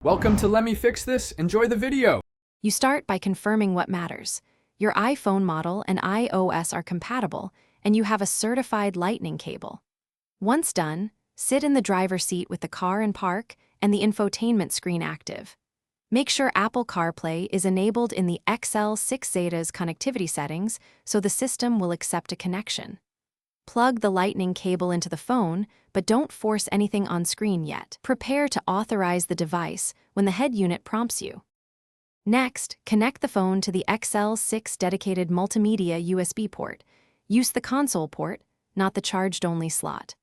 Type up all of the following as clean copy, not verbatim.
Welcome to Let Me Fix This. Enjoy the video. You start by confirming what matters. Your iPhone model and iOS are compatible, and you have a certified Lightning cable. Once done, sit in the driver's seat with the car in park and the infotainment screen active. Make sure Apple CarPlay is enabled in the XL6 Zeta's connectivity settings so the system will accept a connection. Plug the Lightning cable into the phone, but don't force anything on screen yet. Prepare to authorize the device when the head unit prompts you. Next, connect the phone to the XL6 dedicated multimedia USB port. Use the console port, not the charged-only slot.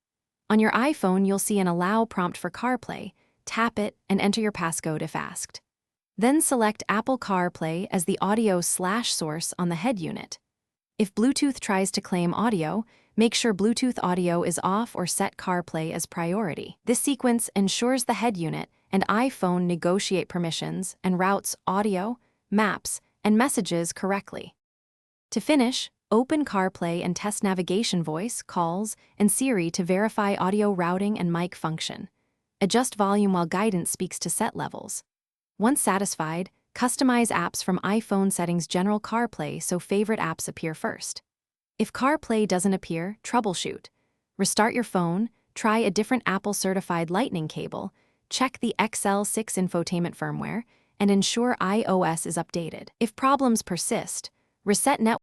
On your iPhone, you'll see an Allow prompt for CarPlay. Tap it and enter your passcode if asked. Then select Apple CarPlay as the audio source on the head unit. If Bluetooth tries to claim audio, make sure Bluetooth audio is off or set CarPlay as priority. This sequence ensures the head unit and iPhone negotiate permissions and routes audio, maps, and messages correctly. To finish, open CarPlay and test navigation voice, calls, and Siri to verify audio routing and mic function. Adjust volume while guidance speaks to set levels. Once satisfied, customize apps from iPhone settings general CarPlay so favorite apps appear first. If CarPlay doesn't appear, troubleshoot. Restart your phone, try a different Apple-certified Lightning cable, check the XL6 infotainment firmware, and ensure iOS is updated. If problems persist, reset network.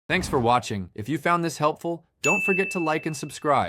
Thanks for watching. If you found this helpful, don't forget to like and subscribe.